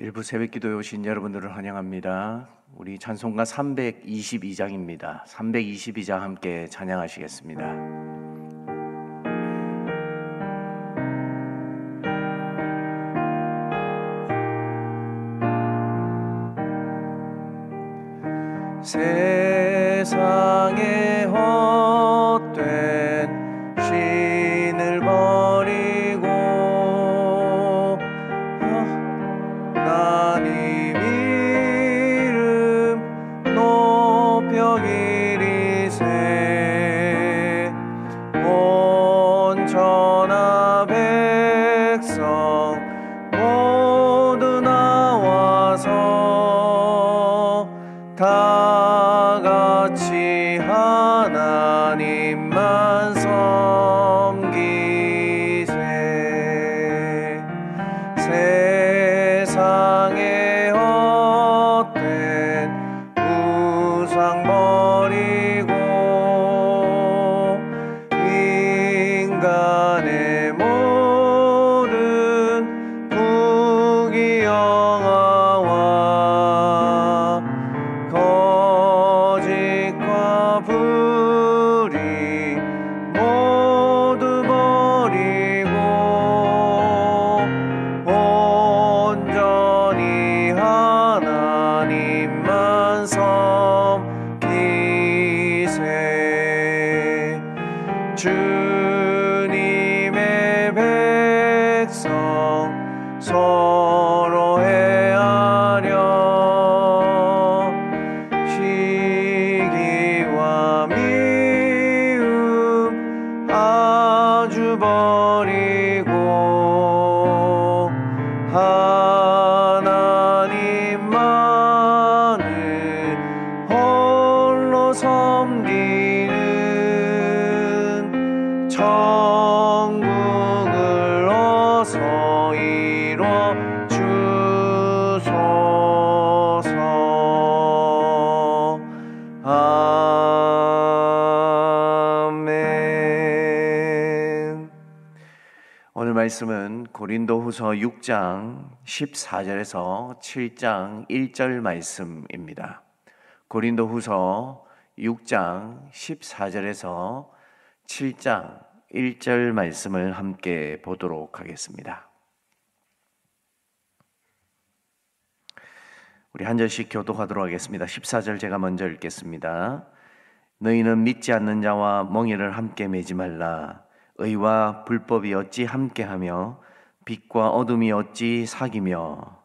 일부 새벽기도에 오신 여러분들을 환영합니다. 우리 찬송가 322장입니다. 322장 함께 찬양하시겠습니다. 세상의 헛된 신을 버리고 하나님 이름 높여 기리세. 온 천하 백성 모두 나와서 다 같이 하나님만 섬기세. 세상의 헛된 우상 버리고 인간의 모든 부귀영화와 거짓과 불의 모두 버리고 온전히 하나님만 섬기세. 주님의 백성 서로 헤아려 시기와 미움 아주 버리고 하나님만을 홀로 섬기는 천국을 어서 이뤄 주소서. 아멘. 오늘 말씀은 고린도후서 6장 14절에서 7장 1절 말씀입니다. 고린도후서 6장 14절에서 7장 1절 말씀을 함께 보도록 하겠습니다. 우리 한 절씩 교독하도록 하겠습니다. 14절 제가 먼저 읽겠습니다. 너희는 믿지 않는 자와 멍에를 함께 매지 말라. 의와 불법이 어찌 함께하며 빛과 어둠이 어찌 사귀며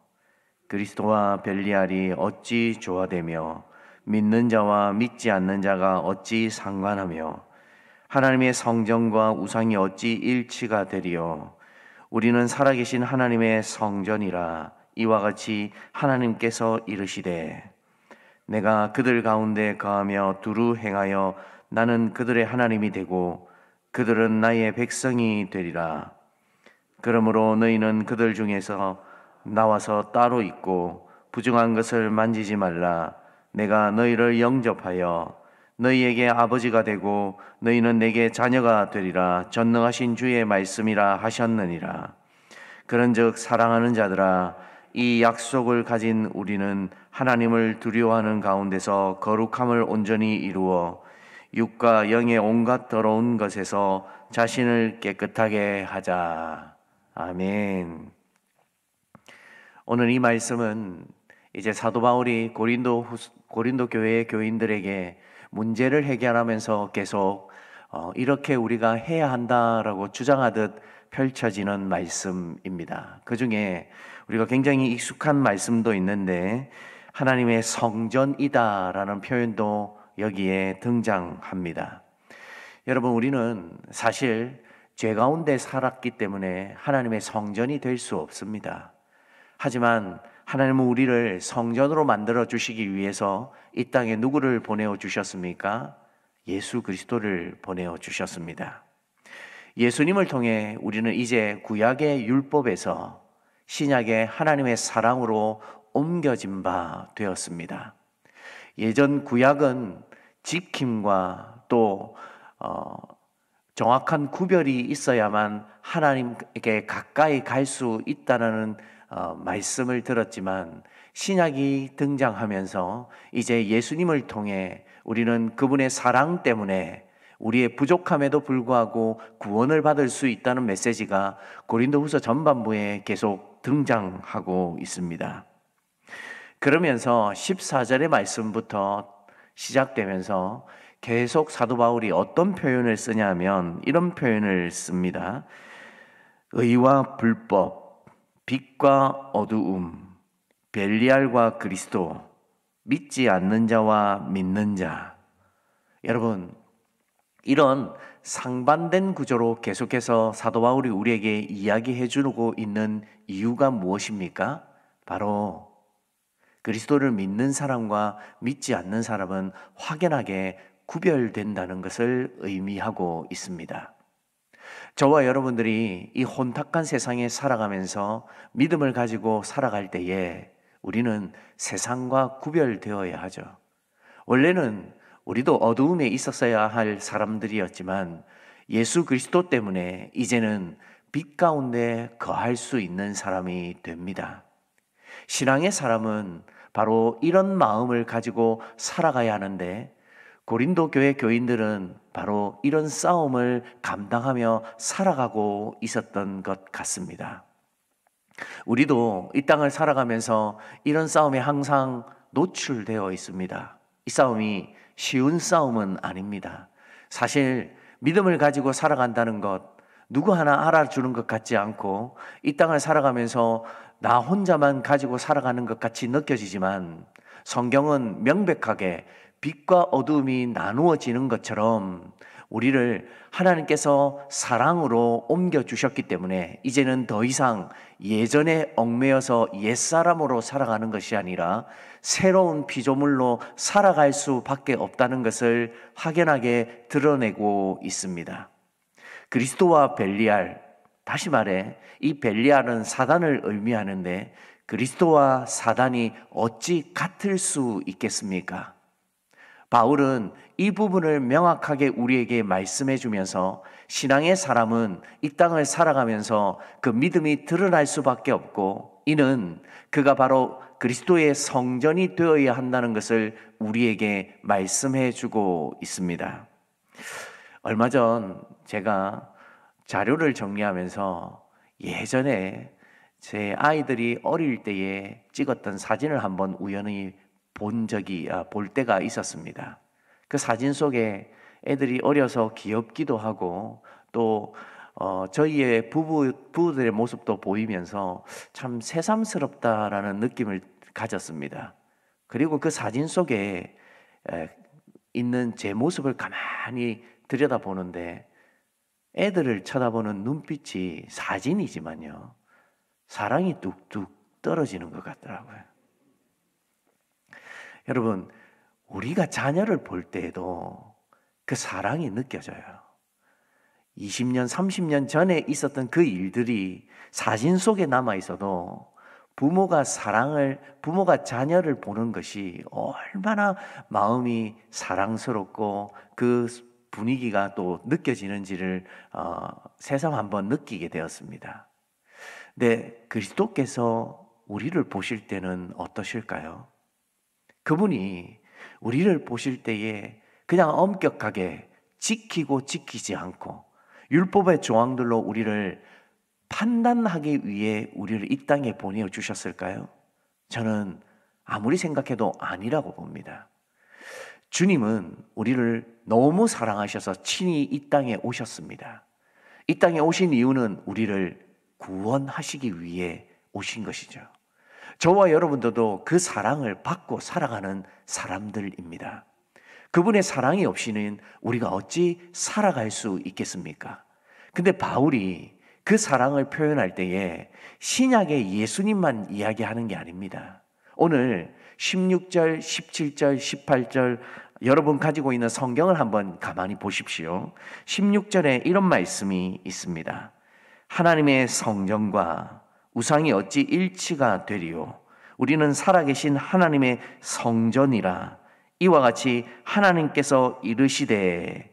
그리스도와 벨리알이 어찌 조화되며 믿는 자와 믿지 않는 자가 어찌 상관하며 하나님의 성전과 우상이 어찌 일치가 되리요. 우리는 살아계신 하나님의 성전이라. 이와 같이 하나님께서 이르시되 내가 그들 가운데 거하며 두루 행하여 나는 그들의 하나님이 되고 그들은 나의 백성이 되리라. 그러므로 너희는 그들 중에서 나와서 따로 있고 부정한 것을 만지지 말라. 내가 너희를 영접하여 너희에게 아버지가 되고 너희는 내게 자녀가 되리라. 전능하신 주의 말씀이라 하셨느니라. 그런즉 사랑하는 자들아, 이 약속을 가진 우리는 하나님을 두려워하는 가운데서 거룩함을 온전히 이루어 육과 영의 온갖 더러운 것에서 자신을 깨끗하게 하자. 아멘. 오늘 이 말씀은 이제 사도 바울이 고린도 교회의 교인들에게 문제를 해결하면서 계속 이렇게 우리가 해야 한다라고 주장하듯 펼쳐지는 말씀입니다. 그 중에 우리가 굉장히 익숙한 말씀도 있는데 하나님의 성전이다라는 표현도 여기에 등장합니다. 여러분, 우리는 사실 죄 가운데 살았기 때문에 하나님의 성전이 될 수 없습니다. 하지만 하나님은 우리를 성전으로 만들어 주시기 위해서 이 땅에 누구를 보내어 주셨습니까? 예수 그리스도를 보내어 주셨습니다. 예수님을 통해 우리는 이제 구약의 율법에서 신약의 하나님의 사랑으로 옮겨진 바 되었습니다. 예전 구약은 지킴과 또 정확한 구별이 있어야만 하나님께 가까이 갈 수 있다는 말씀을 들었지만 신약이 등장하면서 이제 예수님을 통해 우리는 그분의 사랑 때문에 우리의 부족함에도 불구하고 구원을 받을 수 있다는 메시지가 고린도후서 전반부에 계속 등장하고 있습니다. 그러면서 14절의 말씀부터 시작되면서 계속 사도 바울이 어떤 표현을 쓰냐면 이런 표현을 씁니다. 의와 불법, 빛과 어두움, 벨리알과 그리스도, 믿지 않는 자와 믿는 자. 여러분, 이런 상반된 구조로 계속해서 사도 바울이 우리에게 이야기해 주고 있는 이유가 무엇입니까? 바로 그리스도를 믿는 사람과 믿지 않는 사람은 확연하게 구별된다는 것을 의미하고 있습니다. 저와 여러분들이 이 혼탁한 세상에 살아가면서 믿음을 가지고 살아갈 때에 우리는 세상과 구별되어야 하죠. 원래는 우리도 어두움에 있었어야 할 사람들이었지만 예수 그리스도 때문에 이제는 빛 가운데 거할 수 있는 사람이 됩니다. 신앙의 사람은 바로 이런 마음을 가지고 살아가야 하는데 고린도 교회 교인들은 바로 이런 싸움을 감당하며 살아가고 있었던 것 같습니다. 우리도 이 땅을 살아가면서 이런 싸움에 항상 노출되어 있습니다. 이 싸움이 쉬운 싸움은 아닙니다. 사실 믿음을 가지고 살아간다는 것 누구 하나 알아주는 것 같지 않고 이 땅을 살아가면서 나 혼자만 가지고 살아가는 것 같이 느껴지지만 성경은 명백하게 빛과 어두움이 나누어지는 것처럼 우리를 하나님께서 사랑으로 옮겨주셨기 때문에 이제는 더 이상 예전에 얽매여서 옛사람으로 살아가는 것이 아니라 새로운 피조물로 살아갈 수밖에 없다는 것을 확연하게 드러내고 있습니다. 그리스도와 벨리알, 다시 말해 이 벨리알은 사단을 의미하는데 그리스도와 사단이 어찌 같을 수 있겠습니까? 바울은 이 부분을 명확하게 우리에게 말씀해 주면서 신앙의 사람은 이 땅을 살아가면서 그 믿음이 드러날 수밖에 없고 이는 그가 바로 그리스도의 성전이 되어야 한다는 것을 우리에게 말씀해 주고 있습니다. 얼마 전 제가 자료를 정리하면서 예전에 제 아이들이 어릴 때에 찍었던 사진을 한번 우연히 볼 때가 있었습니다. 그 사진 속에 애들이 어려서 귀엽기도 하고 또 저희의 부부들의 모습도 보이면서 참 새삼스럽다라는 느낌을 가졌습니다. 그리고 그 사진 속에 있는 제 모습을 가만히 들여다보는데 애들을 쳐다보는 눈빛이 사진이지만요, 사랑이 뚝뚝 떨어지는 것 같더라고요. 여러분, 우리가 자녀를 볼 때에도 그 사랑이 느껴져요. 20년, 30년 전에 있었던 그 일들이 사진 속에 남아 있어도 부모가 자녀를 보는 것이 얼마나 마음이 사랑스럽고 그 분위기가 또 느껴지는지를 새삼 한번 느끼게 되었습니다. 네, 그리스도께서 우리를 보실 때는 어떠실까요? 그분이 우리를 보실 때에 그냥 엄격하게 지키고 지키지 않고 율법의 조항들로 우리를 판단하기 위해 우리를 이 땅에 보내주셨을까요? 저는 아무리 생각해도 아니라고 봅니다. 주님은 우리를 너무 사랑하셔서 친히 이 땅에 오셨습니다. 이 땅에 오신 이유는 우리를 구원하시기 위해 오신 것이죠. 저와 여러분들도 그 사랑을 받고 살아가는 사람들입니다. 그분의 사랑이 없이는 우리가 어찌 살아갈 수 있겠습니까? 근데 바울이 그 사랑을 표현할 때에 신약의 예수님만 이야기하는 게 아닙니다. 오늘 16절, 17절, 18절 여러분 가지고 있는 성경을 한번 가만히 보십시오. 16절에 이런 말씀이 있습니다. 하나님의 성전과 우상이 어찌 일치가 되리요? 우리는 살아계신 하나님의 성전이라. 이와 같이 하나님께서 이르시되,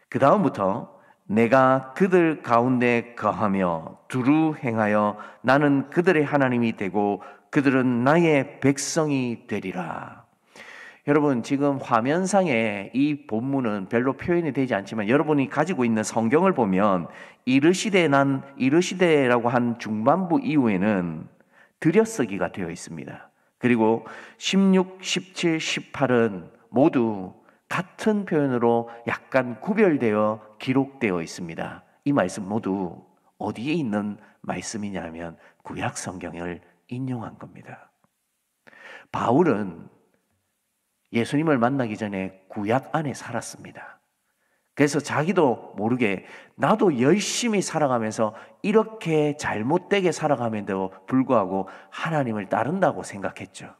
그 다음부터 내가 그들 가운데 거하며 두루 행하여 나는 그들의 하나님이 되고 그들은 나의 백성이 되리라. 여러분, 지금 화면상에 이 본문은 별로 표현이 되지 않지만 여러분이 가지고 있는 성경을 보면 이르시되라고 한 중반부 이후에는 들여쓰기가 되어 있습니다. 그리고 16, 17, 18은 모두 같은 표현으로 약간 구별되어 기록되어 있습니다. 이 말씀 모두 어디에 있는 말씀이냐면 구약 성경을 인용한 겁니다. 바울은 예수님을 만나기 전에 구약 안에 살았습니다. 그래서 자기도 모르게 나도 열심히 살아가면서 이렇게 잘못되게 살아감에도 불구하고 하나님을 따른다고 생각했죠.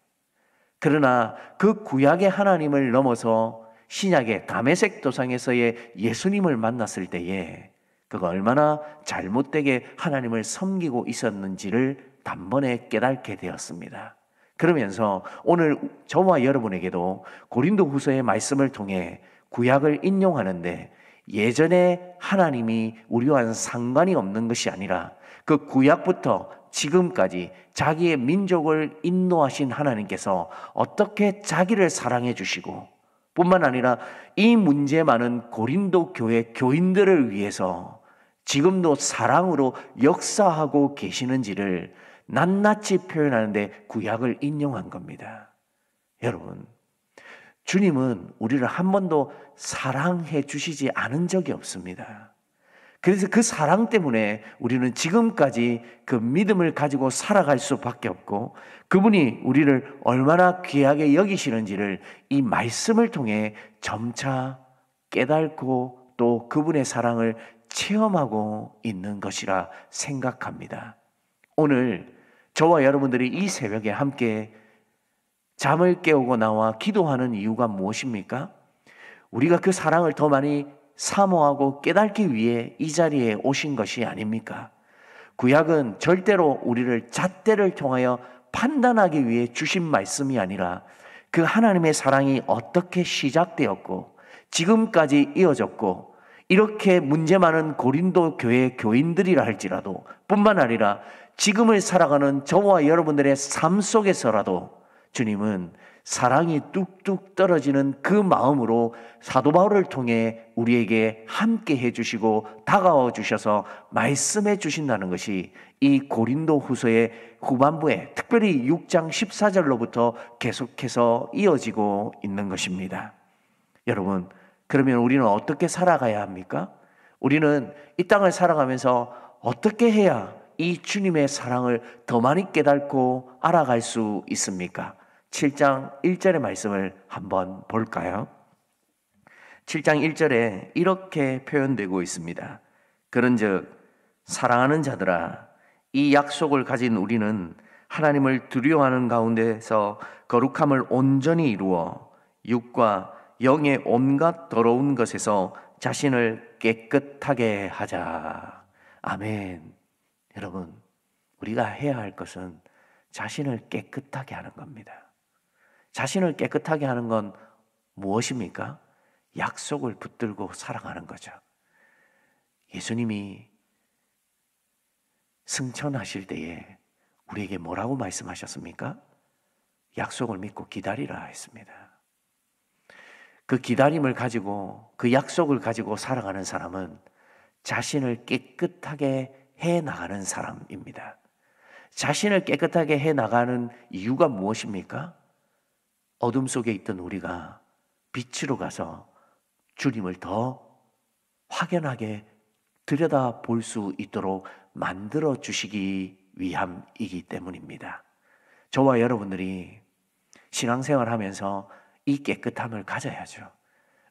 그러나 그 구약의 하나님을 넘어서 신약의 다메섹 도상에서의 예수님을 만났을 때에 그가 얼마나 잘못되게 하나님을 섬기고 있었는지를 단번에 깨닫게 되었습니다. 그러면서 오늘 저와 여러분에게도 고린도 후서의 말씀을 통해 구약을 인용하는데 예전에 하나님이 우리와는 상관이 없는 것이 아니라 그 구약부터 지금까지 자기의 민족을 인도하신 하나님께서 어떻게 자기를 사랑해 주시고 뿐만 아니라 이 문제 많은 고린도 교회 교인들을 위해서 지금도 사랑으로 역사하고 계시는지를 낱낱이 표현하는데 구약을 인용한 겁니다. 여러분, 주님은 우리를 한 번도 사랑해 주시지 않은 적이 없습니다. 그래서 그 사랑 때문에 우리는 지금까지 그 믿음을 가지고 살아갈 수밖에 없고 그분이 우리를 얼마나 귀하게 여기시는지를 이 말씀을 통해 점차 깨닫고 또 그분의 사랑을 체험하고 있는 것이라 생각합니다. 오늘 저와 여러분들이 이 새벽에 함께 잠을 깨우고 나와 기도하는 이유가 무엇입니까? 우리가 그 사랑을 더 많이 사모하고 깨닫기 위해 이 자리에 오신 것이 아닙니까? 구약은 절대로 우리를 잣대를 통하여 판단하기 위해 주신 말씀이 아니라 그 하나님의 사랑이 어떻게 시작되었고 지금까지 이어졌고 이렇게 문제 많은 고린도 교회 교인들이라 할지라도 뿐만 아니라 지금을 살아가는 저와 여러분들의 삶 속에서라도 주님은 사랑이 뚝뚝 떨어지는 그 마음으로 사도 바울을 통해 우리에게 함께 해주시고 다가와 주셔서 말씀해 주신다는 것이 이 고린도 후서의 후반부에 특별히 6장 14절로부터 계속해서 이어지고 있는 것입니다. 여러분, 그러면 우리는 어떻게 살아가야 합니까? 우리는 이 땅을 살아가면서 어떻게 해야 이 주님의 사랑을 더 많이 깨닫고 알아갈 수 있습니까? 7장 1절의 말씀을 한번 볼까요? 7장 1절에 이렇게 표현되고 있습니다. 그런즉 사랑하는 자들아, 이 약속을 가진 우리는 하나님을 두려워하는 가운데서 거룩함을 온전히 이루어 육과 영의 온갖 더러운 것에서 자신을 깨끗하게 하자. 아멘. 여러분, 우리가 해야 할 것은 자신을 깨끗하게 하는 겁니다. 자신을 깨끗하게 하는 건 무엇입니까? 약속을 붙들고 살아가는 거죠. 예수님이 승천하실 때에 우리에게 뭐라고 말씀하셨습니까? 약속을 믿고 기다리라 했습니다. 그 기다림을 가지고 그 약속을 가지고 살아가는 사람은 자신을 깨끗하게 해 나가는 사람입니다. 자신을 깨끗하게 해 나가는 이유가 무엇입니까? 어둠 속에 있던 우리가 빛으로 가서 주님을 더 확연하게 들여다볼 수 있도록 만들어 주시기 위함이기 때문입니다. 저와 여러분들이 신앙생활 하면서 이 깨끗함을 가져야죠.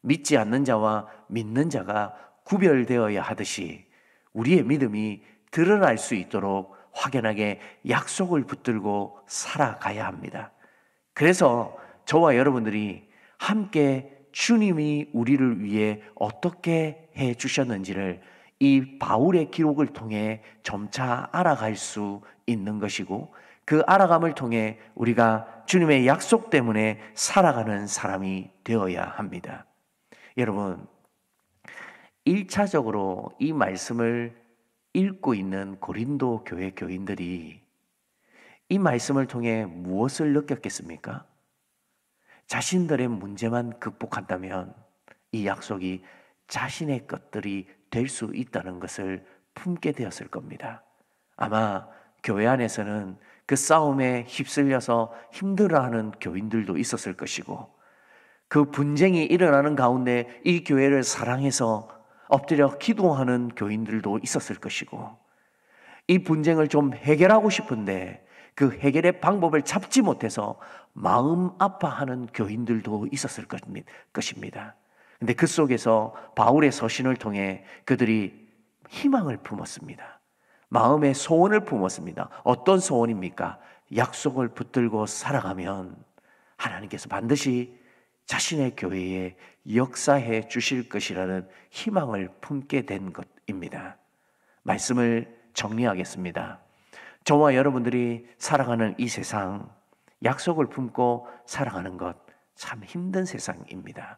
믿지 않는 자와 믿는 자가 구별되어야 하듯이 우리의 믿음이 드러날 수 있도록 확연하게 약속을 붙들고 살아가야 합니다. 그래서 저와 여러분들이 함께 주님이 우리를 위해 어떻게 해 주셨는지를 이 바울의 기록을 통해 점차 알아갈 수 있는 것이고 그 알아감을 통해 우리가 주님의 약속 때문에 살아가는 사람이 되어야 합니다. 여러분, 1차적으로 이 말씀을 읽고 있는 고린도 교회 교인들이 이 말씀을 통해 무엇을 느꼈겠습니까? 자신들의 문제만 극복한다면 이 약속이 자신의 것들이 될 수 있다는 것을 품게 되었을 겁니다. 아마 교회 안에서는 그 싸움에 휩쓸려서 힘들어하는 교인들도 있었을 것이고, 그 분쟁이 일어나는 가운데 이 교회를 사랑해서 엎드려 기도하는 교인들도 있었을 것이고, 이 분쟁을 좀 해결하고 싶은데 그 해결의 방법을 잡지 못해서 마음 아파하는 교인들도 있었을 것입니다. 근데 그 속에서 바울의 서신을 통해 그들이 희망을 품었습니다. 마음의 소원을 품었습니다. 어떤 소원입니까? 약속을 붙들고 살아가면 하나님께서 반드시 자신의 교회에 역사해 주실 것이라는 희망을 품게 된 것입니다. 말씀을 정리하겠습니다. 저와 여러분들이 살아가는 이 세상, 약속을 품고 살아가는 것 참 힘든 세상입니다.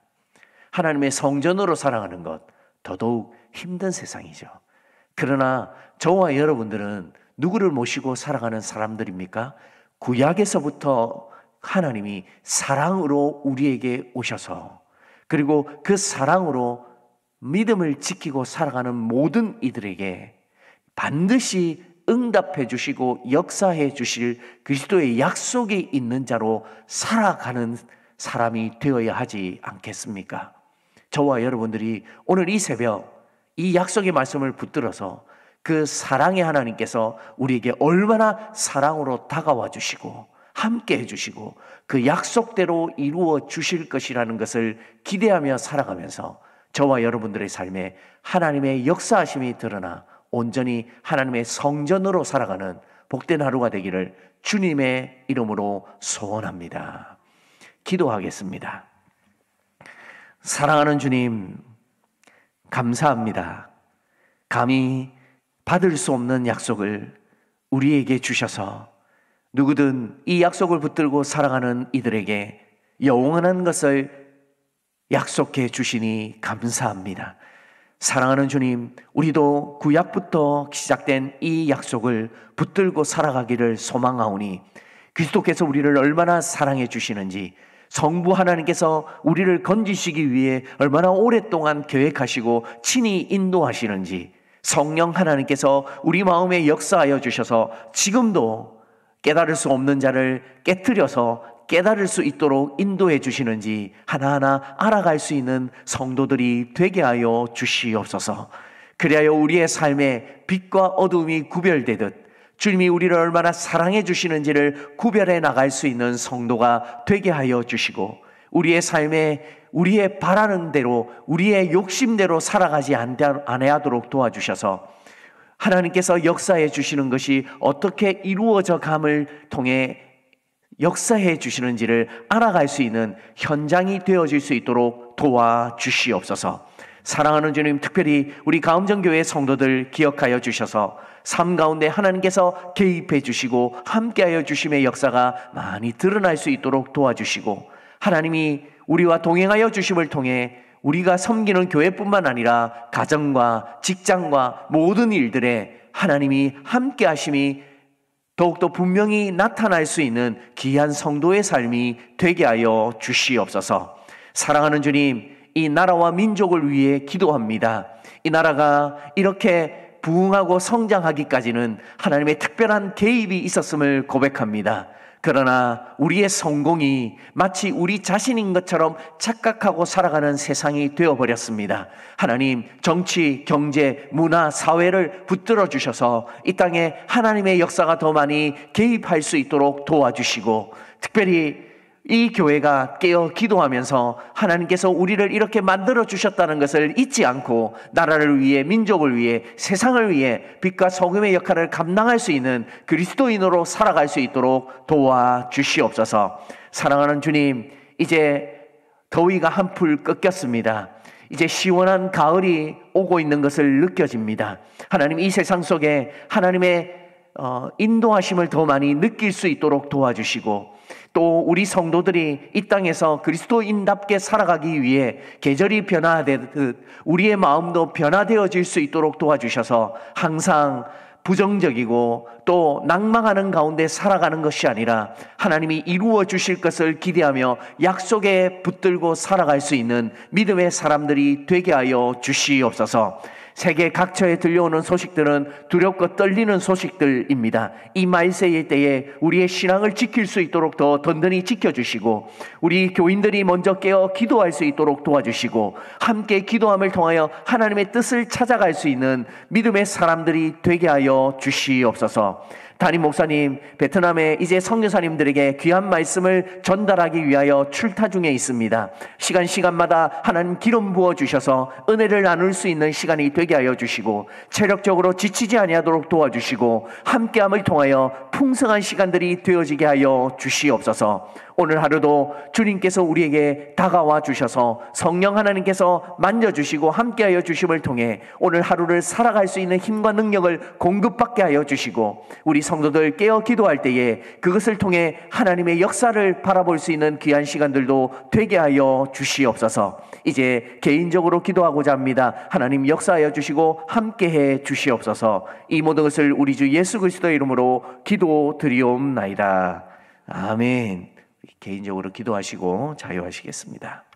하나님의 성전으로 살아가는 것 더더욱 힘든 세상이죠. 그러나 저와 여러분들은 누구를 모시고 살아가는 사람들입니까? 구약에서부터 하나님이 사랑으로 우리에게 오셔서, 그리고 그 사랑으로 믿음을 지키고 살아가는 모든 이들에게 반드시 응답해 주시고 역사해 주실 그리스도의 약속이 있는 자로 살아가는 사람이 되어야 하지 않겠습니까? 저와 여러분들이 오늘 이 새벽 이 약속의 말씀을 붙들어서 그 사랑의 하나님께서 우리에게 얼마나 사랑으로 다가와 주시고 함께 해주시고 그 약속대로 이루어 주실 것이라는 것을 기대하며 살아가면서 저와 여러분들의 삶에 하나님의 역사하심이 드러나 온전히 하나님의 성전으로 살아가는 복된 하루가 되기를 주님의 이름으로 소원합니다. 기도하겠습니다. 사랑하는 주님, 감사합니다. 감히 받을 수 없는 약속을 우리에게 주셔서 누구든 이 약속을 붙들고 살아가는 이들에게 영원한 것을 약속해 주시니 감사합니다. 사랑하는 주님, 우리도 구약부터 시작된 이 약속을 붙들고 살아가기를 소망하오니 그리스도께서 우리를 얼마나 사랑해 주시는지, 성부 하나님께서 우리를 건지시기 위해 얼마나 오랫동안 계획하시고 친히 인도하시는지, 성령 하나님께서 우리 마음에 역사하여 주셔서 지금도 깨달을 수 없는 자를 깨트려서 깨달을 수 있도록 인도해 주시는지 하나하나 알아갈 수 있는 성도들이 되게 하여 주시옵소서. 그리하여 우리의 삶에 빛과 어둠이 구별되듯 주님이 우리를 얼마나 사랑해 주시는지를 구별해 나갈 수 있는 성도가 되게 하여 주시고, 우리의 삶에 우리의 바라는 대로 우리의 욕심대로 살아가지 않아야도록 도와주셔서 하나님께서 역사해 주시는 것이 어떻게 이루어져 감을 통해 역사해 주시는지를 알아갈 수 있는 현장이 되어질 수 있도록 도와주시옵소서. 사랑하는 주님, 특별히 우리 가음정교회 성도들 기억하여 주셔서 삶 가운데 하나님께서 개입해 주시고 함께하여 주심의 역사가 많이 드러날 수 있도록 도와주시고, 하나님이 우리와 동행하여 주심을 통해 우리가 섬기는 교회뿐만 아니라 가정과 직장과 모든 일들에 하나님이 함께 하심이 더욱더 분명히 나타날 수 있는 귀한 성도의 삶이 되게 하여 주시옵소서. 사랑하는 주님, 이 나라와 민족을 위해 기도합니다. 이 나라가 이렇게 부흥하고 성장하기까지는 하나님의 특별한 개입이 있었음을 고백합니다. 그러나 우리의 성공이 마치 우리 자신인 것처럼 착각하고 살아가는 세상이 되어버렸습니다. 하나님, 정치, 경제, 문화, 사회를 붙들어 주셔서 이 땅에 하나님의 역사가 더 많이 개입할 수 있도록 도와주시고, 특별히 이 교회가 깨어 기도하면서 하나님께서 우리를 이렇게 만들어 주셨다는 것을 잊지 않고 나라를 위해, 민족을 위해, 세상을 위해 빛과 소금의 역할을 감당할 수 있는 그리스도인으로 살아갈 수 있도록 도와주시옵소서. 사랑하는 주님, 이제 더위가 한풀 꺾였습니다. 이제 시원한 가을이 오고 있는 것을 느껴집니다. 하나님, 이 세상 속에 하나님의 인도하심을 더 많이 느낄 수 있도록 도와주시고, 또 우리 성도들이 이 땅에서 그리스도인답게 살아가기 위해 계절이 변화되듯 우리의 마음도 변화되어질 수 있도록 도와주셔서 항상 부정적이고 또 낭망하는 가운데 살아가는 것이 아니라 하나님이 이루어 주실 것을 기대하며 약속에 붙들고 살아갈 수 있는 믿음의 사람들이 되게 하여 주시옵소서. 세계 각처에 들려오는 소식들은 두렵고 떨리는 소식들입니다. 이 말세의 때에 우리의 신앙을 지킬 수 있도록 더 든든히 지켜주시고 우리 교인들이 먼저 깨어 기도할 수 있도록 도와주시고 함께 기도함을 통하여 하나님의 뜻을 찾아갈 수 있는 믿음의 사람들이 되게 하여 주시옵소서. 담임 목사님, 베트남에 이제 선교사님들에게 귀한 말씀을 전달하기 위하여 출타 중에 있습니다. 시간마다 하나님 기름 부어주셔서 은혜를 나눌 수 있는 시간이 되게 하여 주시고 체력적으로 지치지 아니하도록 도와주시고 함께함을 통하여 풍성한 시간들이 되어지게 하여 주시옵소서. 오늘 하루도 주님께서 우리에게 다가와 주셔서 성령 하나님께서 만져주시고 함께하여 주심을 통해 오늘 하루를 살아갈 수 있는 힘과 능력을 공급받게 하여 주시고 우리 성도들 깨어 기도할 때에 그것을 통해 하나님의 역사를 바라볼 수 있는 귀한 시간들도 되게 하여 주시옵소서. 이제 개인적으로 기도하고자 합니다. 하나님 역사하여 주시고 함께해 주시옵소서. 이 모든 것을 우리 주 예수 그리스도의 이름으로 기도드리옵나이다. 아멘. 개인적으로 기도하시고 자유하시겠습니다.